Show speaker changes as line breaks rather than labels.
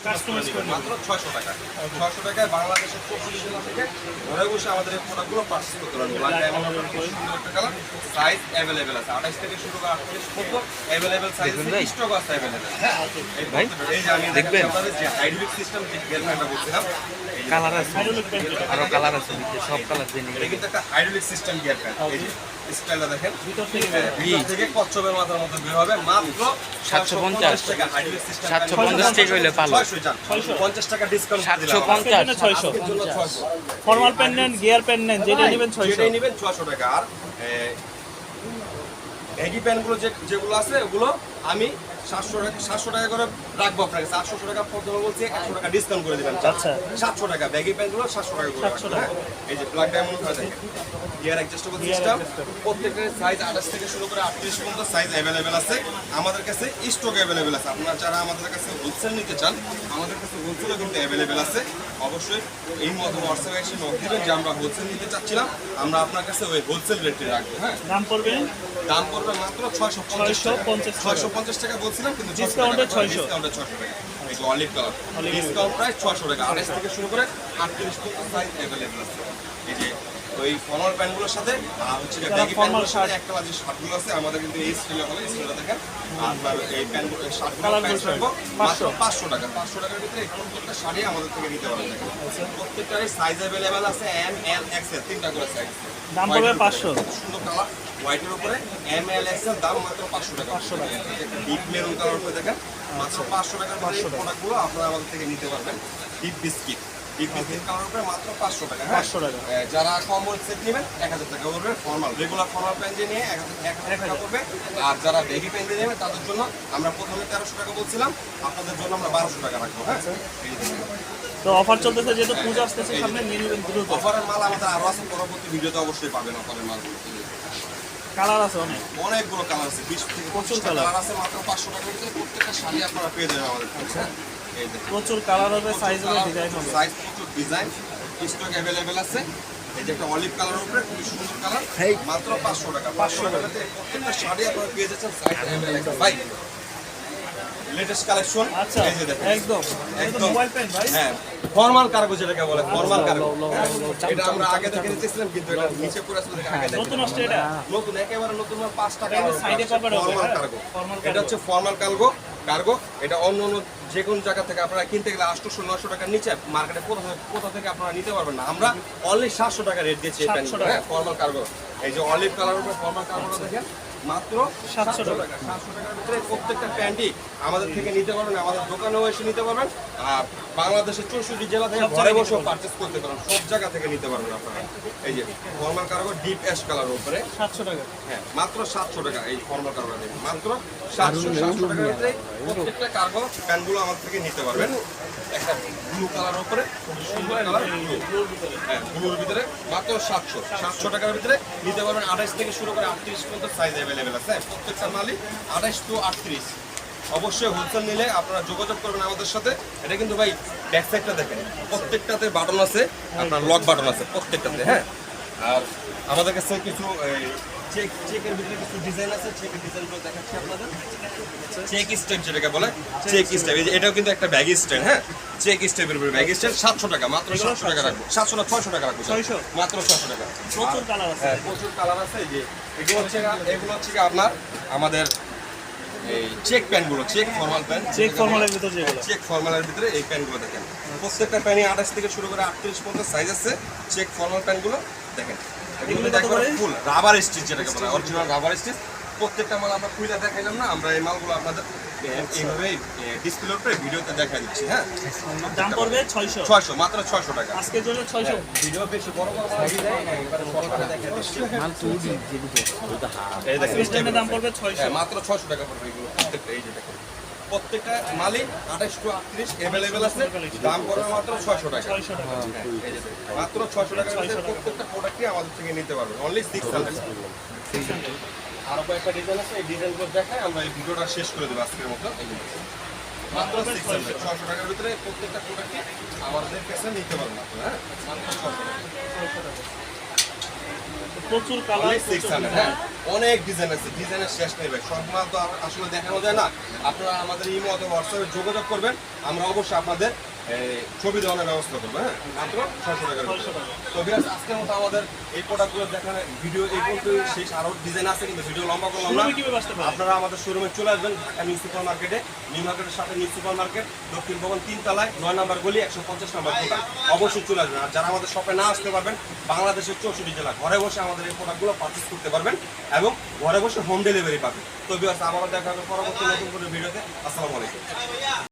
Customise করে মাত্র 600 টাকা। 600 টাকায় বাংলাদেশের 24 জেলা থেকে ঘরে বসে আমাদের এই প্রোডাক্টগুলো পারচেজ করতে পারবেন। ব্ল্যাক ডায়মন্ড সুন্দর একটা কালার, সাইজ अवेलेबल আছে 28 থেকে শুরু করে 38 পর্যন্ত अवेलेबल সাইজ আছে, স্টক আছে अवेलेबल। হ্যাঁ এই ভাই এই যে আমি দেখবেন আপনাদের যে হাইড্রোলিক সিস্টেম যে গেরমেন্টটা বলছিলাম,
কালার আছে, আরো কালার আছে, সব কালার দিয়ে নিয়ে
এটা কিন্তু একটা হাইড্রোলিক সিস্টেম গিয়ার প্যান্ট। এই যে স্টাইলটা দেখেন, ভিতর থেকে কচ্ছপের মাথার মতো বের হবে মাত্র 750 টাকা। হাইড্রোলিক সিস্টেম
750 টাকা হইলে পালো,
650 টাকা ডিসকাউন্ট দিলাম।
750
আজকের জন্য 600
ফর্মাল প্যান্ট নেন, গিয়ার প্যান্ট নেন, যেটা নেবেন 600,
যেটাই নেবেন 600 টাকা। আর এগি প্যান্টগুলো যেগুলো আছে ওগুলো আমি 700 টাকা করে রাখবো আপনাকে। 700 টাকা প্রথমে বলছি 100 টাকা ডিসকাউন্ট করে দিবেন।
আচ্ছা
700 টাকা ব্যাগি প্যান্টগুলো 700 টাকা করে
700 টাকা।
এই যে ব্ল্যাক ডায়মন্ড করে দেখেন, গিয়ার অ্যাডজাস্টেবল সিস্টেম, প্রত্যেকটার সাইজ 28 থেকে শুরু করে 38 পর্যন্ত সাইজ अवेलेबल আছে আমাদের কাছে, স্টক अवेलेबल আছে। আপনারা যারা আমাদের কাছে হোলসেল নিতে চান, আমাদের কাছে হোলসেলও কিন্তু अवेलेबल আছে। অবশ্যই এই মতো হোয়াটসঅ্যাপে এসে নক দিবেন যে আমরা হোলসেল নিতে চাচ্ছিলাম, আমরা আপনার কাছে ওই হোলসেল রেটে রাখবো। হ্যাঁ
দাম পড়বে
মাত্র 650 টাকা বলছিলাম, কিন্তু
ডিসকাউন্টে 600
ডিসকাউন্টে 600 টাকা। এই যে অলিভ কালার, ডিসকাউন্ট প্রাইস 600 টাকা, 28 থেকে শুরু করে 38 পর্যন্ত সাইজ अवेलेबल আছে। এই যে ওই ফর্মাল প্যান্টগুলোর সাথে আর হচ্ছে ব্যাগি প্যান্টগুলোর সাথে একটা যে শার্টগুলো আছে আমাদের কিন্তু এই স্টাইলে হবে, স্টাইলটা দেখেন। আর এই প্যান্টগুলো শার্টগুলো প্রাইস রাখবো মাত্র 500 টাকা। 500 টাকার ভিতরে এই প্রত্যেকটা শাড়ি আমাদের থেকে নিতে পারবেন। দেখেন প্রত্যেকটারই সাইজ अवेलेबल আছে, এম এল এক্সেল, তিনটা করে সাইজ।
দাম পড়বে 500।
সুন্দর কালার হোয়াইটের উপরে এম এল এক্সেল, দাম মাত্র 500 টাকা। 500 টাকা ডিপ মেরুন কালার উপরে দেখেন, মাত্র 500 টাকার মধ্যে এই প্রোডাক্টগুলো আপনারা আমাদের থেকে নিতে পারবেন। ডিপ বিস্কিট কালার উপরে মাত্র 500 টাকা।
500 টাকা।
যারা কম্বল সেট নেবেন 1000 টাকা পড়বে। ফর্মাল রেগুলার ফর্মাল প্যান্ট নিয়ে 1000 টাকা পড়বে। আর যারা বেগি প্যান্ট নেবেন তাদের জন্য আমরা প্রথমে 1300 টাকা বলছিলাম, আপনাদের জন্য আমরা 1200 টাকা রাখবো। হ্যাঁ
তো অফার চলতেছে, যেহেতু পূজা আসতেছে সামনে, নিয়ে নেবেন দ্রুত।
অফারের মাল আমাদের আরো আছে, পরবর্তী ভিডিওতে অবশ্যই পাবেন অফারের মালগুলো।
কালার আছে
অনেকগুলো কালার আছে, 20 থেকে 25 কালার আছে, মাত্র 500 টাকার ভিতরে প্রত্যেকটা শাড়ি আপনারা পেয়ে যাবেন আমাদের কাছে। এই দেখুন
প্রচুর কালার হবে, সাইজ হবে, ডিজাইন হবে।
সাইজ প্রচুর ডিজাইন স্টক अवेलेबल আছে। এই যে একটা অলিভ কালার উপরে খুবই সুন্দর কালার, মাত্র 500 টাকা। 500 টাকাতে প্রত্যেকটা শাড়ি আপনারা পেয়ে যাচ্ছেন সাইজ अवेलेबल। ভাই লেটেস্ট কালেকশন,
আচ্ছা
এই যে দেখেন
একদম মোবাইল প্যান্ট ভাই।
হ্যাঁ ফর্মাল কার্গো যেটাকে বলে, ফর্মাল কার্গো। এটা আমরা আগে দেখে নিতেছিলাম, কিন্তু এটা নিচে পড়ে আসলে আগে দেখে
নতুন আসছে এটা,
নতুন একেবারে নতুন 5 টাকা
সাইডে পাবেন
ফর্মাল কার্গো। এটা হচ্ছে ফর্মাল কার্গো। এটা অন্য যে কোনো জায়গা থেকে আপনারা কিনতে গেলে 800-900 টাকার নিচে মার্কেটে কোথা থেকে আপনারা নিতে পারবেন না। আমরা অনলি 700 টাকা রেট দিয়েছি এই প্যান্টগুলো, ফর্মাল কার্গো। এই যে অলিভ কালার উপরে ফর্মাল কার্গোটা দেখেন, মাত্র 700 টাকা। 700 টাকার ভিতরে প্রত্যেকটা প্যান্টই আমাদের থেকে নিতে পারবেন, আমাদের দোকানেও এসে নিতে পারবেন। আর বাংলাদেশের 64 জেলা থেকে ঘরে বসেও পারচেজ করতে পারবেন, সব জায়গা থেকে নিতে পারবেন আপনারা। এই যে formal cargo deep ash colour উপরে
700 টাকা।
হ্যাঁ মাত্র 700 টাকা। এই ফর্মাল কার্গোটা দেখেন, মাত্র 700 টাকার ভিতরে প্রত্যেকটা কার্গো প্যান্টগুলো আমাদের থেকে নিতে পারবেন। একটা ব্লু কালার উপরে খুব সুন্দর কালার, হ্যাঁ ব্লুর ভিতরে মাত্র 700 টাকার ভিতরে নিতে পারবেন। 28 থেকে শুরু করে 38 পর্যন্ত সাইজ अवेलेबल আছে, প্রত্যেকটা মালই 28 to 38। অবশ্যই হোলসেল নিলে আপনারা যোগাযোগ করবেন আমাদের সাথে। এটা কিন্তু ভাই ব্যাক সাইডটা দেখেন, প্রত্যেকটাতে বাটন আছে, আপনার লক বাটন আছে প্রত্যেকটাতে। হ্যাঁ আর আমাদের কাছে কিছু চেকের ভিতরে কিছু ডিজাইন আছে, চেকের ডিজাইনগুলো দেখাচ্ছি আপনাদের। চেক স্টেপ যেটাকে বলে, চেক স্টেপ, এটাও কিন্তু একটা ব্যাগি স্টাইল। হ্যাঁ চেক স্টেপের উপরে ব্যাগি স্টাইল 700 টাকা, মাত্র 700 টাকা রাখবো। 700 না 600 টাকা রাখবো,
600
মাত্র 600 টাকা।
প্রচুর কালার আছে।
হ্যাঁ প্রচুর কালার আছে। এই যে এগুলো হচ্ছে কি আপনার আমাদের এই চেক প্যান্টগুলো, চেক ফর্মাল প্যান্ট,
চেক ফর্মালের ভিতর যেগুলো,
চেক ফর্মালের ভিতরে এই প্যান্টগুলো দেখেন, প্রত্যেকটা প্যান্টই 28 থেকে শুরু করে 38 পর্যন্ত সাইজ আছে। চেক ফর্মাল প্যান্টগুলো দেখেন, এগুলো দেখবেন ফুল রাবার স্টিচ যেটাকে বলে, অরিজিনাল রাবার স্টিচ। প্রত্যেকটা মাল আমরা খুলে দেখাইলাম না, আমরা এই মালগুলো আপনাদের এইভাবে ডিসপ্লের উপরে ভিডিওতে দেখা দিচ্ছি। হ্যাঁ
দাম পড়বে 600,
মাত্র 600 টাকা।
আজকের জন্য 600।
ভিডিও বেশি বড় বড় মাল দেয় না, এবারে সরকারে দেখা দিচ্ছি। এই দেখেন
স্ট্যান্ডের দাম পড়বে 600,
মাত্র 600 টাকা পড়বে এগুলো প্রত্যেকটা। এই যে দেখেন প্রত্যেকটা মালই 28 to 38 अवेलेबल আছে, দাম পড়বে মাত্র 600 টাকা।
600 টাকা।
এই যে মাত্র 600 টাকার ভিতরে প্রত্যেকটা প্রোডাক্টই আমাদের থেকে নিতে পারবেন, অনলি 600। আরো কয়েকটা ডিজাইন আছে, এই ডিজাইনগুলো দেখাই আমরা এই ভিডিওটা শেষ করে দেবো আজকের মতো। মাত্র 600, 600 টাকার ভিতরে প্রত্যেকটা প্রোডাক্টই আমাদের কাছে নিতে পারবেন আপনারা। হ্যাঁ মাত্র 600 টাকা।
প্রচুর কালার,
অনেক 600, হ্যাঁ অনেক ডিজাইন আছে, ডিজাইনের শেষ নেই ভাই, সব মাল তো আসলে দেখানো যায় না। আপনারা আমাদের ইমো অথবা হোয়াটসঅ্যাপে যোগাযোগ করবেন, আমরা অবশ্যই আপনাদের ছবি দেওয়ানোর ব্যবস্থা করবো। হ্যাঁ মাত্র 600 টাকার ভিতরে। তো বিরাজ আজকের মতো আমাদের এই প্রোডাক্টগুলো দেখানো ভিডিও এই পর্যন্ত শেষ। আরও ডিজাইন আছে কিন্তু ভিডিও লম্বা করলাম না।
শোরুমে কিভাবে আসতে পারে?
আপনারা আমাদের শোরুমে চলে আসবেন, ঢাকা নিউ সুপার মার্কেটে, নিউ মার্কেটের সাথে নিউ সুপার মার্কেট, দক্ষিণ ভবন 3 তলায় 9 নম্বর গলি 150 নম্বর দোকান। অবশ্যই চলে আসবেন। আর যারা আমাদের শপে না আসতে পারবেন, বাংলাদেশের 64 জেলা ঘরে বসে আমাদের এই প্রোডাক্টগুলো পারচেস করতে পারবেন এবং ঘরে বসে হোম ডেলিভারি পাবেন। তো বিরাজ আবারও দেখা হবে পরবর্তী নতুন কোনো ভিডিওতে। আসসালামু আলাইকুম।